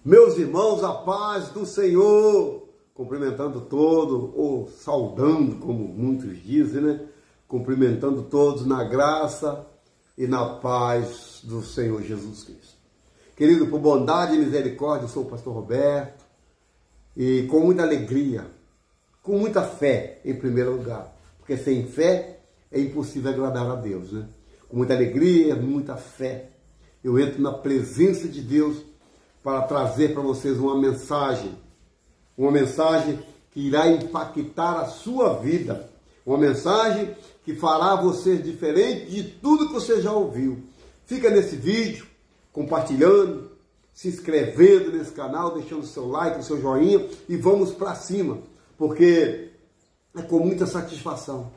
Meus irmãos, a paz do Senhor, cumprimentando todos, ou saudando, como muitos dizem, né? Cumprimentando todos na graça e na paz do Senhor Jesus Cristo. Querido, por bondade e misericórdia, eu sou o pastor Roberto, e com muita alegria, com muita fé, em primeiro lugar, porque sem fé é impossível agradar a Deus, né? Com muita alegria, muita fé, eu entro na presença de Deus para trazer para vocês uma mensagem que irá impactar a sua vida, uma mensagem que fará você diferente de tudo que você já ouviu. Fica nesse vídeo, compartilhando, se inscrevendo nesse canal, deixando o seu like, o seu joinha e vamos para cima, porque é com muita satisfação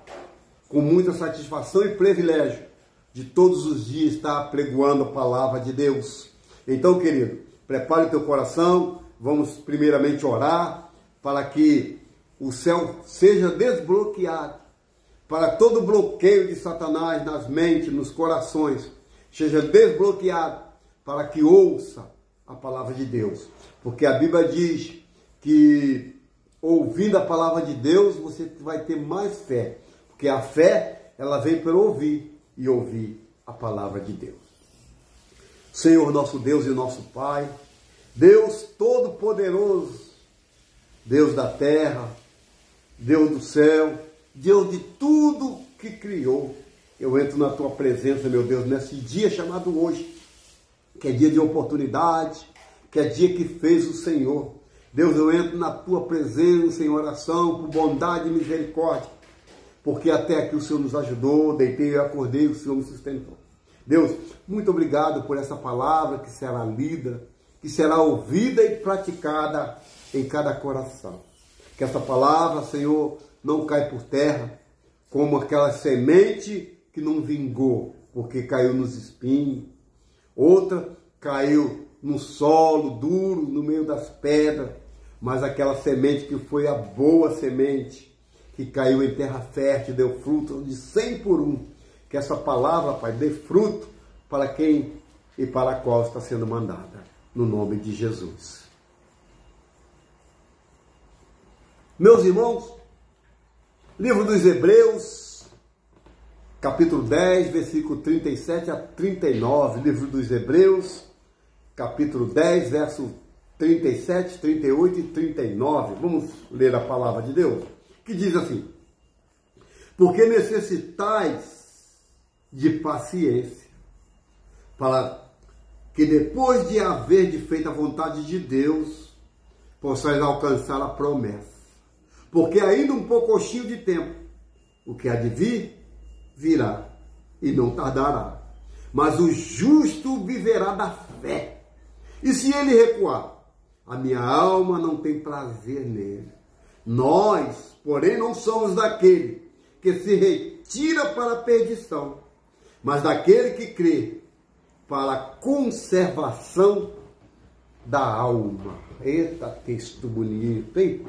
e privilégio de todos os dias estar pregoando a palavra de Deus. Então, querido, prepare o teu coração, vamos primeiramente orar para que o céu seja desbloqueado, para todo bloqueio de Satanás nas mentes, nos corações, seja desbloqueado, para que ouça a palavra de Deus. Porque a Bíblia diz que ouvindo a palavra de Deus, você vai ter mais fé. Porque a fé, ela vem pelo ouvir e ouvir a palavra de Deus. Senhor, nosso Deus e nosso Pai, Deus Todo-Poderoso, Deus da terra, Deus do céu, Deus de tudo que criou, eu entro na Tua presença, meu Deus, nesse dia chamado hoje, que é dia de oportunidade, que é dia que fez o Senhor. Deus, eu entro na Tua presença em oração, por bondade e misericórdia, porque até aqui o Senhor nos ajudou, deitei e acordei, o Senhor me sustentou. Deus, muito obrigado por essa palavra que será lida, que será ouvida e praticada em cada coração. Que essa palavra, Senhor, não caia por terra, como aquela semente que não vingou, porque caiu nos espinhos. Outra caiu no solo duro, no meio das pedras, mas aquela semente que foi a boa semente, que caiu em terra fértil, deu fruto de 100 por 1. Que essa palavra, Pai, dê fruto para quem e para a qual está sendo mandada, no nome de Jesus. Meus irmãos, livro dos Hebreus, capítulo 10, versículo 37 a 39. Livro dos Hebreus, capítulo 10, verso 37, 38 e 39. Vamos ler a palavra de Deus, que diz assim: porque necessitais de paciência, para que depois de haver feito a vontade de Deus, possais alcançar a promessa. Porque ainda um pouquinho de tempo, o que há de vir, virá, e não tardará. Mas o justo viverá da fé. E se ele recuar, a minha alma não tem prazer nele. Nós, porém, não somos daquele que se retira para a perdição, mas daquele que crê para a conservação da alma. Eita, texto bonito, hein?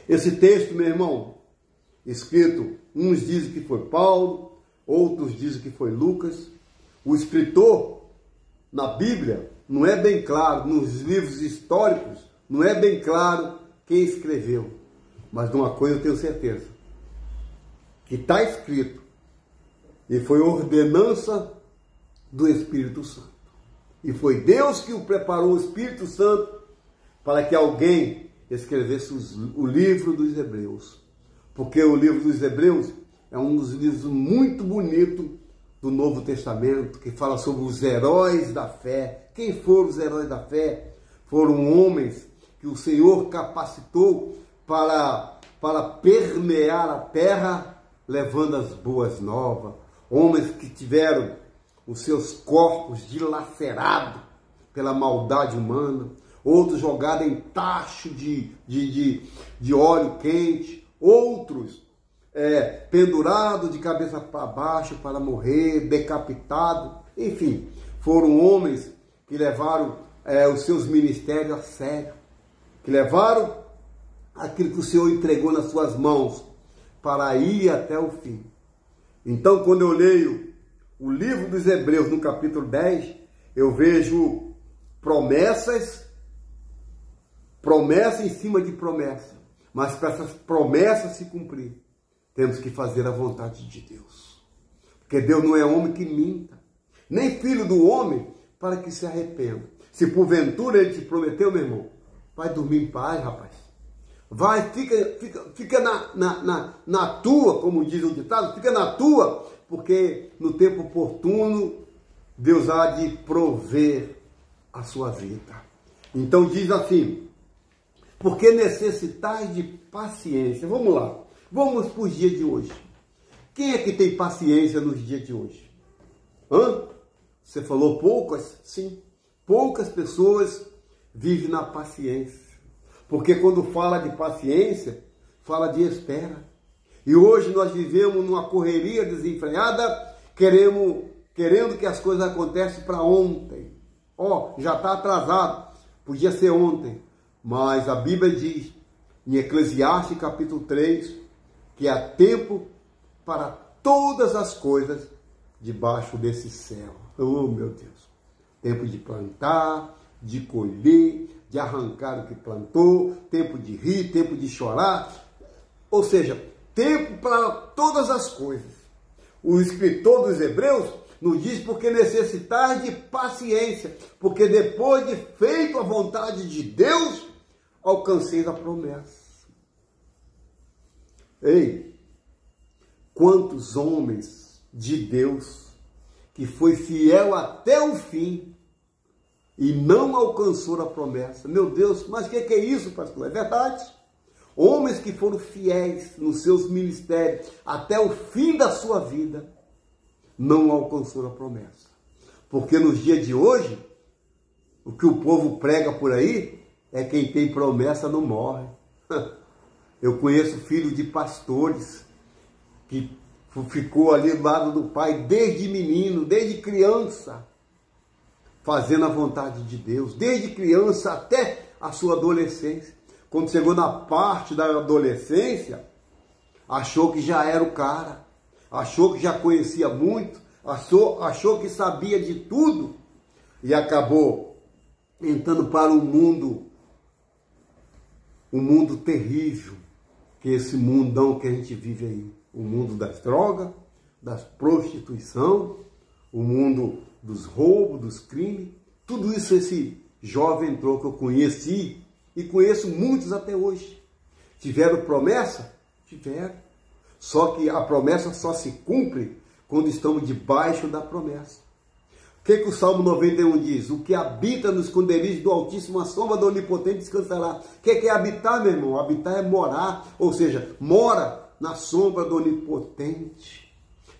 Esse texto, meu irmão, escrito, uns dizem que foi Paulo, outros dizem que foi Lucas. O escritor, na Bíblia, não é bem claro, nos livros históricos, não é bem claro quem escreveu. Mas de uma coisa eu tenho certeza, que está escrito, e foi ordenança do Espírito Santo. E foi Deus que o preparou, o Espírito Santo, para que alguém escrevesse o livro dos Hebreus. Porque o livro dos Hebreus é um dos livros muito bonitos do Novo Testamento, que fala sobre os heróis da fé. Quem foram os heróis da fé? Foram homens que o Senhor capacitou para permear a terra, levando as boas novas. Homens que tiveram os seus corpos dilacerados pela maldade humana, outros jogados em tacho de óleo quente, outros pendurados de cabeça para baixo para morrer, decapitados. Enfim, foram homens que levaram os seus ministérios a sério, que levaram aquilo que o Senhor entregou nas suas mãos para ir até o fim. Então, quando eu leio o livro dos Hebreus, no capítulo 10, eu vejo promessas, promessa em cima de promessa. Mas para essas promessas se cumprir, temos que fazer a vontade de Deus. Porque Deus não é homem que minta, nem filho do homem para que se arrependa. Se porventura ele te prometeu, meu irmão, vai dormir em paz, rapaz. Vai, fica na tua, como diz o ditado, fica na tua, porque no tempo oportuno Deus há de prover a sua vida. Então diz assim, porque necessitais de paciência. Vamos lá, vamos para os dias de hoje. Quem é que tem paciência nos dias de hoje? Você falou poucas? Sim, poucas pessoas vivem na paciência. Porque quando fala de paciência, fala de espera. E hoje nós vivemos numa correria desenfreada, querendo que as coisas aconteçam para ontem. Já está atrasado, podia ser ontem. Mas a Bíblia diz, em Eclesiastes capítulo 3, que há tempo para todas as coisas debaixo desse céu. Oh, meu Deus! Tempo de plantar, de colher, de arrancar o que plantou, tempo de rir, tempo de chorar. Ou seja, tempo para todas as coisas. O escritor dos Hebreus nos diz porque necessitais de paciência, porque depois de feito a vontade de Deus, alcanceis a promessa. Ei, quantos homens de Deus que foi fiel até o fim e não alcançou a promessa. Meu Deus, mas o que é isso, pastor? É verdade. Homens que foram fiéis nos seus ministérios até o fim da sua vida, não alcançou a promessa. Porque nos dias de hoje, o que o povo prega por aí é quem tem promessa não morre. Eu conheço filho de pastores que ficou ali do lado do pai desde menino, desde criança, fazendo a vontade de Deus, desde criança até a sua adolescência. Quando chegou na parte da adolescência, achou que já era o cara, achou que já conhecia muito, achou que sabia de tudo e acabou entrando para um mundo terrível, que é esse mundão que a gente vive aí. O mundo das drogas, da prostituição, o mundo dos roubos, dos crimes. Tudo isso esse jovem entrou, que eu conheci e conheço muitos até hoje. Tiveram promessa? Tiveram. Só que a promessa só se cumpre quando estamos debaixo da promessa. O que o Salmo 91 diz? O que habita no esconderijo do Altíssimo, a sombra do Onipotente descansará. O que é habitar, meu irmão? Habitar é morar, ou seja, mora na sombra do Onipotente.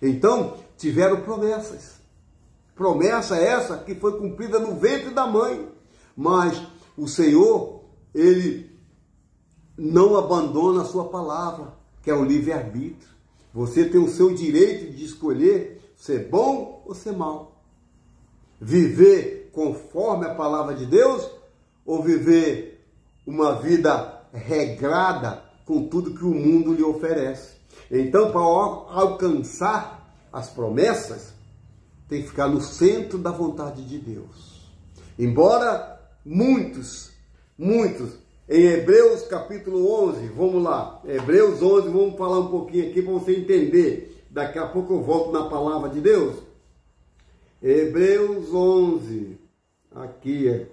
Então, tiveram promessas. Promessa essa que foi cumprida no ventre da mãe. Mas o Senhor, Ele não abandona a sua palavra, que é o livre-arbítrio. Você tem o seu direito de escolher ser bom ou ser mal. Viver conforme a palavra de Deus ou viver uma vida regrada com tudo que o mundo lhe oferece. Então, para alcançar as promessas, tem que ficar no centro da vontade de Deus. Embora muitos, em Hebreus capítulo 11, vamos lá, Hebreus 11, vamos falar um pouquinho aqui para você entender. Daqui a pouco eu volto na palavra de Deus. Hebreus 11, aqui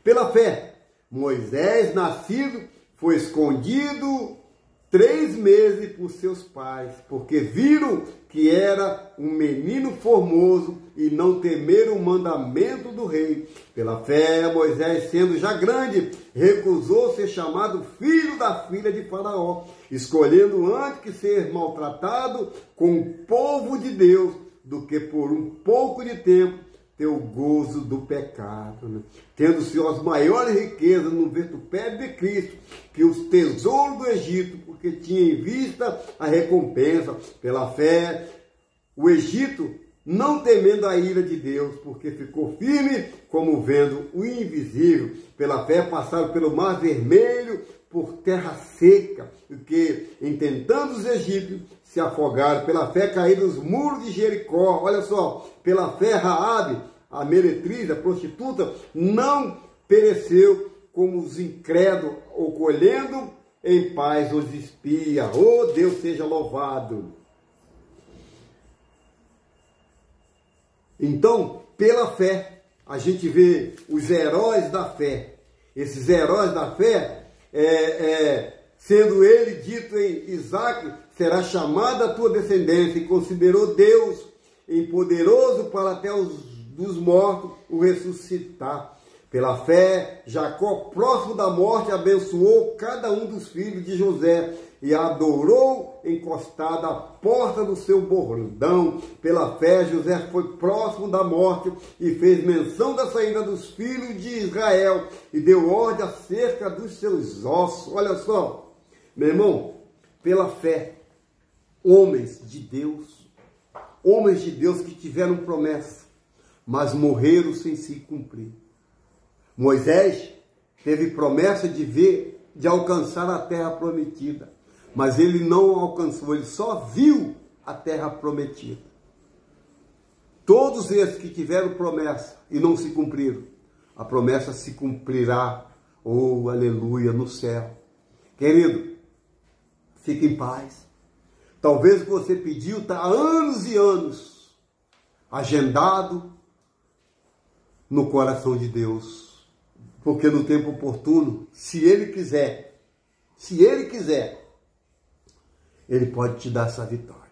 pela fé, Moisés, nascido, foi escondido 3 meses por seus pais, porque viram que era um menino formoso e não temeram o mandamento do rei. Pela fé, Moisés, sendo já grande, recusou ser chamado filho da filha de Faraó, escolhendo antes que ser maltratado com o povo de Deus, do que por um pouco de tempo ter o gozo do pecado, tendo-se as maiores riquezas no vitupério de Cristo, que os tesouros do Egito, porque tinha em vista a recompensa. Pela fé, o Egito, não temendo a ira de Deus, porque ficou firme como vendo o invisível. Pela fé passaram pelo mar vermelho, por terra seca, que, intentando os egípcios, se afogaram. Pela fé caíram os muros de Jericó. Olha só, pela fé Raabe, a meretriz, a prostituta, não pereceu como os incrédulos, ou colhendo em paz os espia. Oh, Deus seja louvado. Então, pela fé, a gente vê os heróis da fé. Esses heróis da fé, sendo ele dito em Isaac, será chamada a tua descendência, e considerou Deus em poderoso para até dos mortos o ressuscitar. Pela fé, Jacó, próximo da morte, abençoou cada um dos filhos de José e adorou encostado à porta do seu bordão. Pela fé, José foi próximo da morte e fez menção da saída dos filhos de Israel e deu ordem acerca dos seus ossos. Olha só, meu irmão, pela fé, homens de Deus que tiveram promessa, mas morreram sem se cumprir. Moisés teve promessa de alcançar a terra prometida, mas ele não alcançou, ele só viu a terra prometida. Todos esses que tiveram promessa e não se cumpriram, a promessa se cumprirá, oh, aleluia, no céu. Querido, fique em paz. Talvez o que você pediu está há anos e anos agendado no coração de Deus. Porque no tempo oportuno, se Ele quiser, Ele pode te dar essa vitória.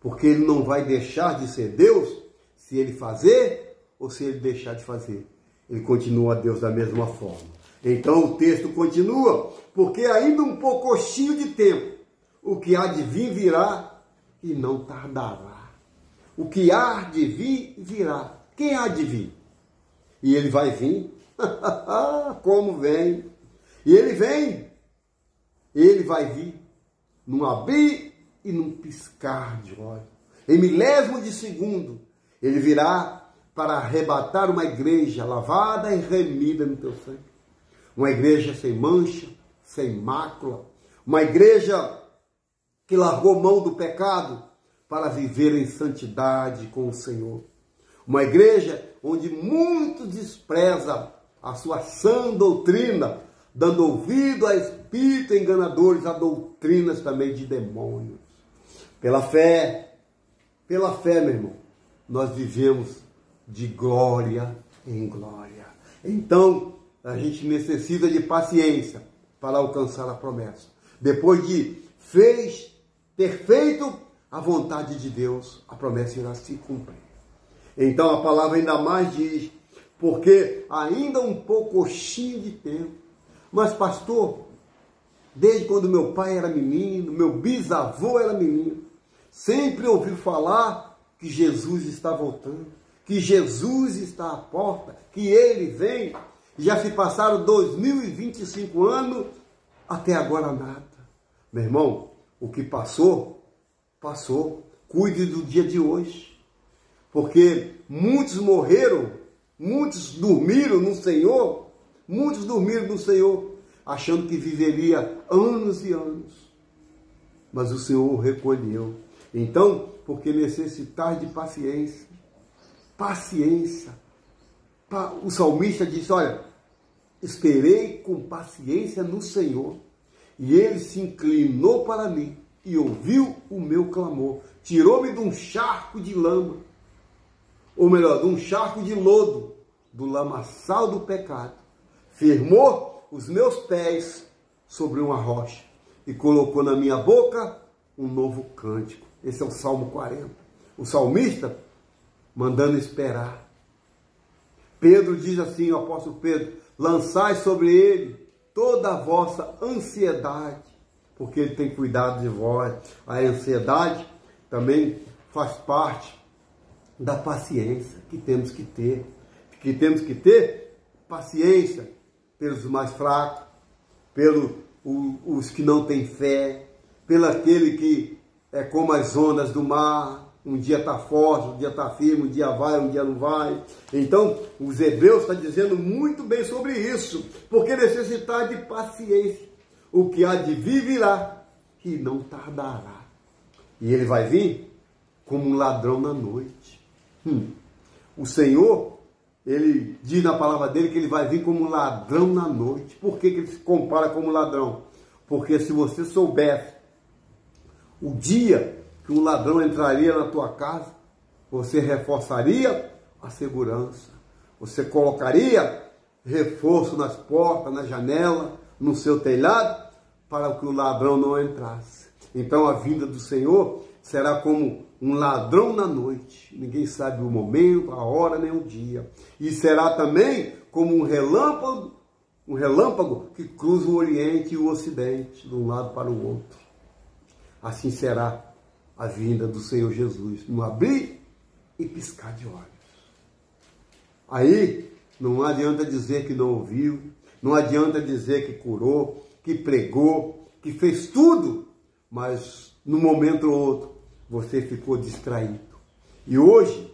Porque Ele não vai deixar de ser Deus se Ele fazer ou se Ele deixar de fazer. Ele continua Deus da mesma forma. Então o texto continua, porque ainda um pouquinho de tempo, o que há de vir virá e não tardará. O que há de vir virá. Quem há de vir? E Ele vai vir. Como vem? E ele vem, ele vai vir num abrir e num piscar de olhos. Em milésimo de segundo, ele virá para arrebatar uma igreja lavada e remida no teu sangue. Uma igreja sem mancha, sem mácula. Uma igreja que largou mão do pecado para viver em santidade com o Senhor. Uma igreja onde muitos desprezam a sua sã doutrina, dando ouvido a espíritos enganadores, a doutrinas também de demônios. Pela fé, meu irmão, nós vivemos de glória em glória. Então, a gente necessita de paciência para alcançar a promessa. Depois de ter feito a vontade de Deus, a promessa irá se cumprir. Então, a palavra ainda mais diz, porque ainda um pouquinho de tempo. Mas, pastor, desde quando meu pai era menino, meu bisavô era menino, sempre ouvi falar que Jesus está voltando, que Jesus está à porta, que Ele vem. Já se passaram 2025 anos, até agora nada. Meu irmão, o que passou, passou. Cuide do dia de hoje. Porque muitos morreram, muitos dormiram no Senhor, achando que viveria anos e anos. Mas o Senhor o recolheu. Então, porque necessitar de paciência, o salmista disse, olha, esperei com paciência no Senhor, e Ele se inclinou para mim, e ouviu o meu clamor, tirou-me de um charco de lama, ou melhor, de um charco de lodo, do lamaçal do pecado, firmou os meus pés sobre uma rocha e colocou na minha boca um novo cântico. Esse é o Salmo 40. O salmista mandando esperar. Pedro diz assim, o apóstolo Pedro, lançai sobre ele toda a vossa ansiedade, porque ele tem cuidado de vós. A ansiedade também faz parte da paciência que temos que ter. Que temos que ter paciência pelos mais fracos, pelos que não têm fé, pelo aquele que é como as ondas do mar, um dia está forte, um dia está firme, um dia vai, um dia não vai. Então, os Hebreus estão dizendo muito bem sobre isso, porque necessitar de paciência. O que há de vir virá e não tardará. E ele vai vir como um ladrão na noite. o Senhor, ele diz na palavra dele que ele vai vir como ladrão na noite. Por que ele se compara como ladrão? Porque se você soubesse o dia que um ladrão entraria na tua casa, você reforçaria a segurança. Você colocaria reforço nas portas, na janela, no seu telhado, para que o ladrão não entrasse. Então a vinda do Senhor será como um ladrão na noite. Ninguém sabe o momento, a hora, nem o dia. E será também como um relâmpago que cruza o Oriente e o Ocidente, de um lado para o outro. Assim será a vinda do Senhor Jesus, no abrir e piscar de olhos. Aí não adianta dizer que não ouviu, não adianta dizer que curou, que pregou, que fez tudo, mas num momento ou outro você ficou distraído. E hoje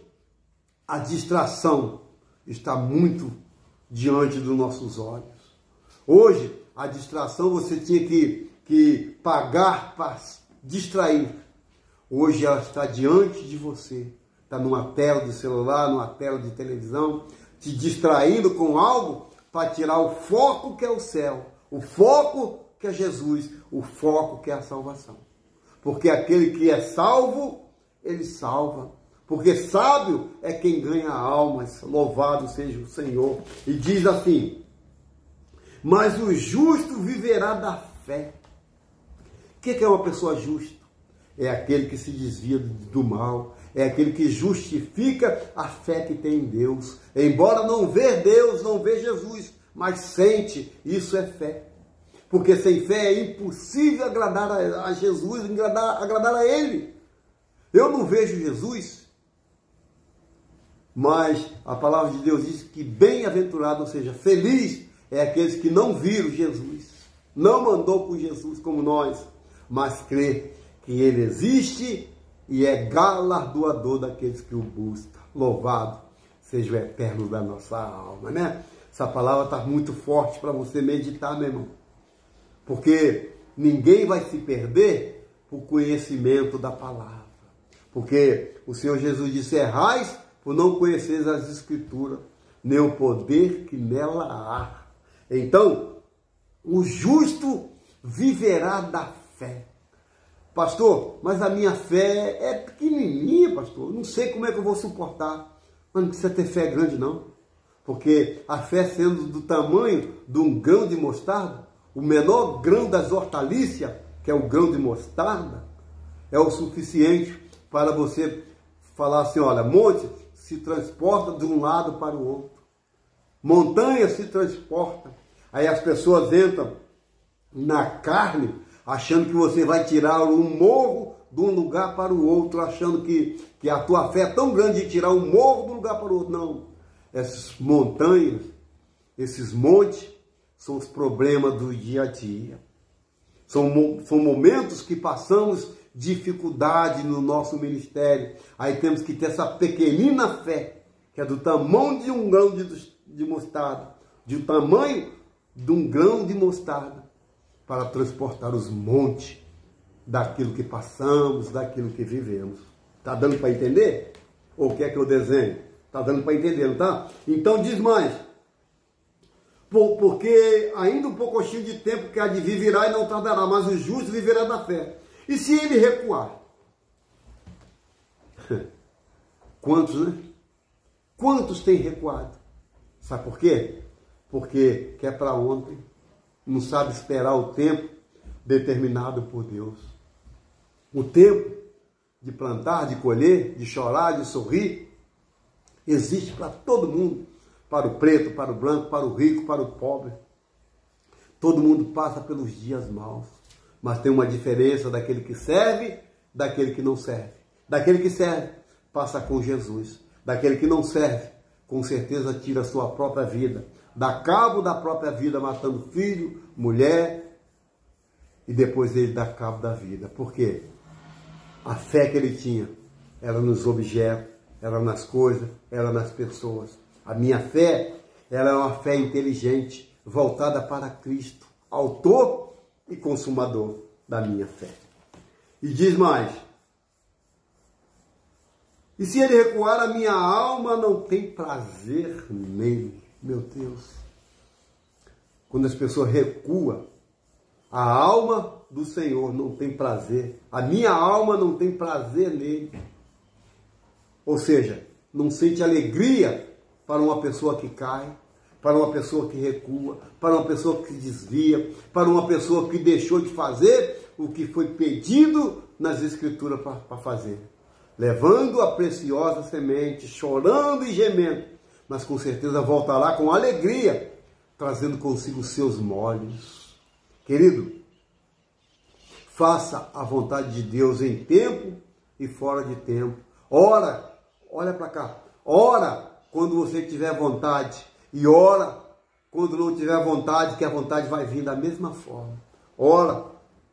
a distração está muito diante dos nossos olhos. Hoje a distração você tinha que pagar para distrair. Hoje ela está diante de você. Está numa tela de celular, numa tela de televisão, te distraindo com algo para tirar o foco que é o céu, o foco que é Jesus, o foco que é a salvação. Porque aquele que é salvo, ele salva. Porque sábio é quem ganha almas, louvado seja o Senhor. E diz assim, mas o justo viverá da fé. O que é uma pessoa justa? É aquele que se desvia do mal, é aquele que justifica a fé que tem em Deus. Embora não vê Deus, não vê Jesus, mas sente, isso é fé. Porque sem fé é impossível agradar a Jesus, agradar a Ele. Eu não vejo Jesus, mas a palavra de Deus diz que bem-aventurado, ou seja, feliz é aqueles que não viram Jesus, não mandou por Jesus como nós, mas crê que Ele existe e é galardoador daqueles que o buscam. Louvado seja o eterno da nossa alma, né? Essa palavra está muito forte para você meditar, meu irmão. Porque ninguém vai se perder por conhecimento da palavra. Porque o Senhor Jesus disse, errais por não conheceres as Escrituras, nem o poder que nela há. Então, o justo viverá da fé. Pastor, mas a minha fé é pequenininha, pastor. Não sei como é que eu vou suportar. Mas não precisa ter fé grande, não. Porque a fé sendo do tamanho de um grão de mostarda, o menor grão das hortaliças, que é o grão de mostarda, é o suficiente para você falar assim, olha, monte se transporta de um lado para o outro. Montanha se transporta. Aí as pessoas entram na carne, achando que você vai tirar um morro de um lugar para o outro, achando que a tua fé é tão grande de tirar um morro de um lugar para o outro. Não. Essas montanhas, esses montes, são os problemas do dia a dia. São momentos que passamos dificuldade no nosso ministério. Aí temos que ter essa pequenina fé, que é do tamanho de um grão de mostarda, do tamanho de um grão de mostarda, para transportar os montes daquilo que passamos, daquilo que vivemos. Está dando para entender? Ou quer que eu desenhe? Está dando para entender, não está? Então diz mais. Porque ainda um pouquinho de tempo que há de vir virá e não tardará, mas o justo viverá da fé. E se ele recuar? Quantos, né? Quantos têm recuado? Sabe por quê? Porque quer para ontem, não sabe esperar o tempo determinado por Deus. O tempo de plantar, de colher, de chorar, de sorrir, existe para todo mundo. Para o preto, para o branco, para o rico, para o pobre. Todo mundo passa pelos dias maus. Mas tem uma diferença daquele que serve, daquele que não serve. Daquele que serve, passa com Jesus. Daquele que não serve, com certeza tira a sua própria vida. Dá cabo da própria vida, matando filho, mulher, e depois ele dá cabo da vida. Por quê? A fé que ele tinha era nos objetos, era nas coisas, era nas pessoas. A minha fé, ela é uma fé inteligente, voltada para Cristo, autor e consumador da minha fé. E diz mais, E se ele recuar, a minha alma não tem prazer nele. Meu Deus. Quando as pessoas recuam, a alma do Senhor não tem prazer. A minha alma não tem prazer nele. Ou seja, não sente alegria para uma pessoa que cai, para uma pessoa que recua, para uma pessoa que desvia, para uma pessoa que deixou de fazer o que foi pedido nas Escrituras para fazer. Levando a preciosa semente, chorando e gemendo, mas com certeza voltará com alegria, trazendo consigo os seus molhos. Querido, faça a vontade de Deus em tempo e fora de tempo. Ora, olha para cá, ora quando você tiver vontade e ora quando não tiver vontade, que a vontade vai vir da mesma forma. Ora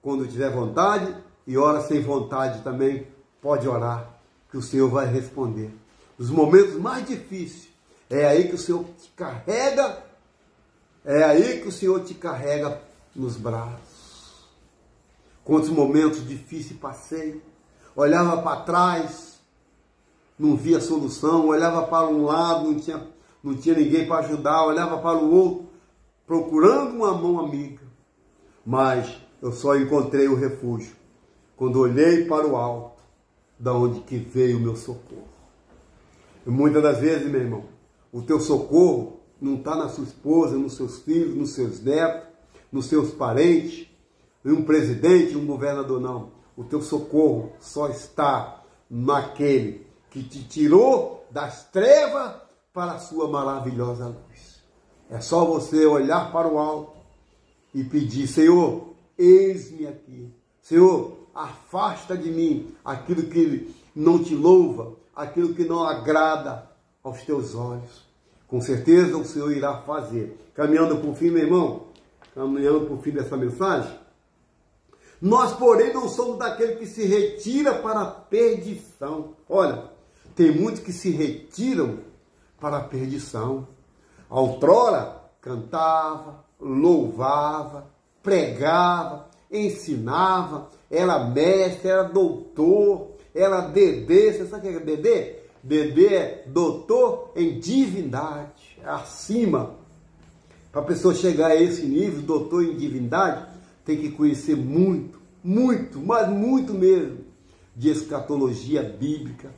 quando tiver vontade e ora sem vontade também, pode orar, que o Senhor vai responder. Nos momentos mais difíceis, é aí que o Senhor te carrega, é aí que o Senhor te carrega nos braços. Quantos momentos difíceis passei, olhava para trás, não via solução, olhava para um lado, não tinha ninguém para ajudar, olhava para o outro, procurando uma mão amiga. Mas eu só encontrei o refúgio quando olhei para o alto, da onde que veio o meu socorro. E muitas das vezes, meu irmão, o teu socorro não está na sua esposa, nos seus filhos, nos seus netos, nos seus parentes, em um presidente, um governador, não. O teu socorro só está naquele que te tirou das trevas para a sua maravilhosa luz. É só você olhar para o alto e pedir: Senhor, eis-me aqui. Senhor, afasta de mim aquilo que não te louva, aquilo que não agrada aos teus olhos. Com certeza o Senhor irá fazer. Caminhando por fim, meu irmão, caminhando por fim dessa mensagem, nós, porém, não somos daquele que se retira para a perdição. Olha, tem muitos que se retiram para a perdição. Outrora, cantava, louvava, pregava, ensinava, era mestre, era doutor, era Dedê. Você sabe o que é Dedê? Dedê é doutor em divindade, é acima. Para a pessoa chegar a esse nível, doutor em divindade, tem que conhecer muito, mas muito mesmo, de escatologia bíblica,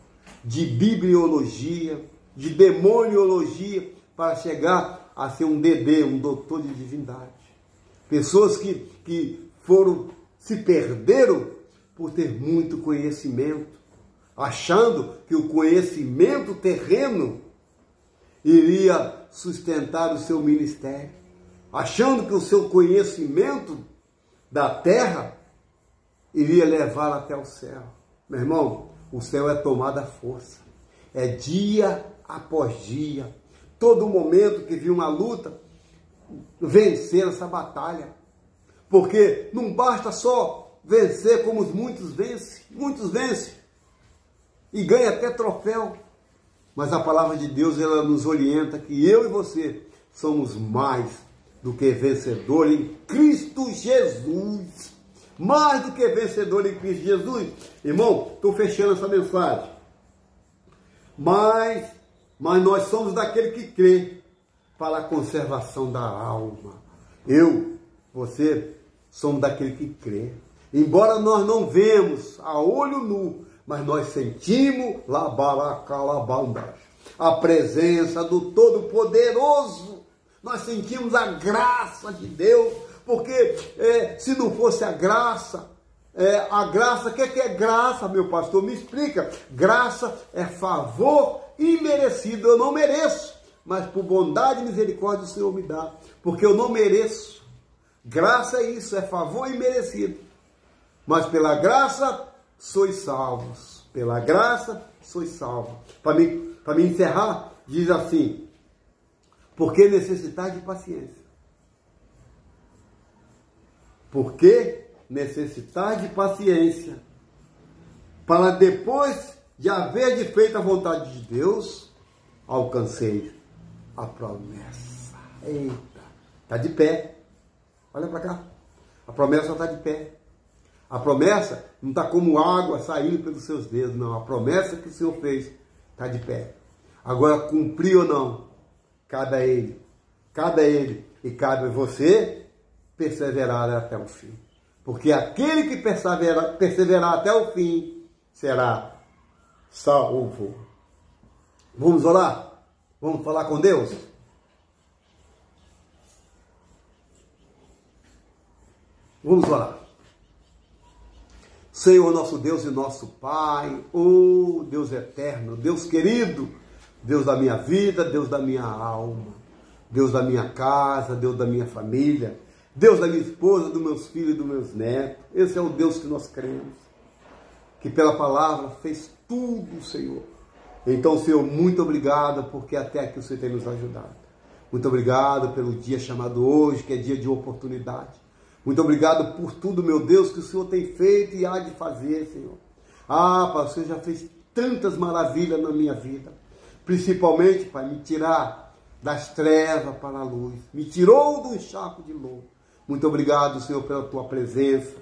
de bibliologia, de demoniologia, para chegar a ser um Dedê, um doutor de divindade. Pessoas que se perderam por ter muito conhecimento, achando que o conhecimento terreno iria sustentar o seu ministério, achando que o seu conhecimento da terra iria levar até o céu. Meu irmão, o céu é tomada à força, é dia após dia, todo momento que viu uma luta, vencer essa batalha, porque não basta só vencer como muitos vencem e ganha até troféu, mas a palavra de Deus, ela nos orienta que eu e você somos mais do que vencedor em Cristo Jesus. Mais do que vencedor em Cristo Jesus. Irmão, estou fechando essa mensagem. Mas nós somos daquele que crê para a conservação da alma. Eu, você, somos daquele que crê. Embora nós não vemos a olho nu, mas nós sentimos a presença do Todo-Poderoso. Nós sentimos a graça de Deus, porque se não fosse a graça, o que é graça, meu pastor? Me explica. Graça é favor imerecido. Eu não mereço, mas por bondade e misericórdia o Senhor me dá, porque eu não mereço. Graça é isso, é favor imerecido. Mas pela graça sois salvos. Pela graça sois salvos. Para me encerrar, diz assim: porque necessitar de paciência. Porque necessitar de paciência, para depois de haver de feita a vontade de Deus, alcancei a promessa. Eita, está de pé. Olha para cá. A promessa está de pé. A promessa não está como água saindo pelos seus dedos, não. A promessa que o Senhor fez está de pé. Agora, cumprir ou não, cabe a Ele. Cabe a Ele e cabe a você perseverar até o fim. Porque aquele que perseverar até o fim será salvo. Vamos orar? Vamos falar com Deus? Vamos orar. Senhor, nosso Deus e nosso Pai, oh Deus eterno, Deus querido, Deus da minha vida, Deus da minha alma, Deus da minha casa, Deus da minha família, Deus da minha esposa, dos meus filhos e dos meus netos. Esse é o Deus que nós cremos, que pela palavra fez tudo, Senhor. Então, Senhor, muito obrigado, porque até aqui o Senhor tem nos ajudado. Muito obrigado pelo dia chamado hoje, que é dia de oportunidade. Muito obrigado por tudo, meu Deus, que o Senhor tem feito e há de fazer, Senhor. Ah, Pai, o Senhor já fez tantas maravilhas na minha vida. Principalmente, Pai, me tirar das trevas para a luz. Me tirou do encharco de lodo. Muito obrigado, Senhor, pela Tua presença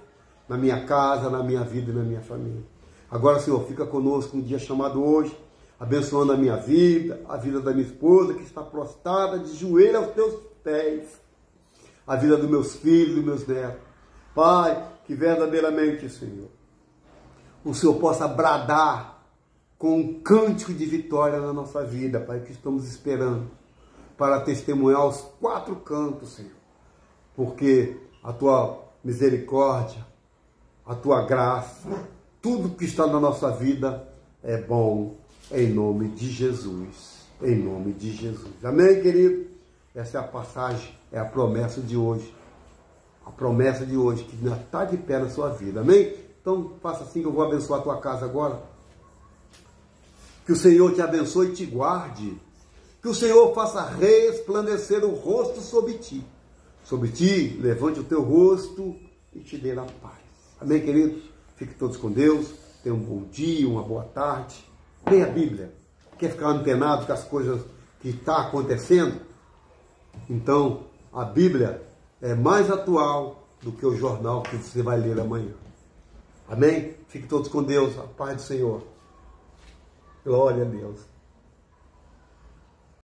na minha casa, na minha vida e na minha família. Agora, Senhor, fica conosco um dia chamado hoje, abençoando a minha vida, a vida da minha esposa, que está prostrada de joelho aos Teus pés. A vida dos meus filhos, dos meus netos. Pai, que verdadeiramente, Senhor, o Senhor possa bradar com um cântico de vitória na nossa vida, Pai, que estamos esperando para testemunhar os quatro cantos, Senhor. Porque a Tua misericórdia, a Tua graça, tudo que está na nossa vida é bom, em nome de Jesus. Em nome de Jesus. Amém, querido? Essa é a passagem, é a promessa de hoje. A promessa de hoje, que ainda está de pé na sua vida. Amém? Então, faça assim que eu vou abençoar a tua casa agora. Que o Senhor te abençoe e te guarde. Que o Senhor faça resplandecer o rosto sobre ti. Sobre ti, levante o teu rosto e te dê a paz. Amém, queridos? Fiquem todos com Deus. Tenham um bom dia, uma boa tarde. Leia a Bíblia. Quer ficar antenado com as coisas que estão acontecendo? Então, a Bíblia é mais atual do que o jornal que você vai ler amanhã. Amém? Fiquem todos com Deus. A paz do Senhor. Glória a Deus.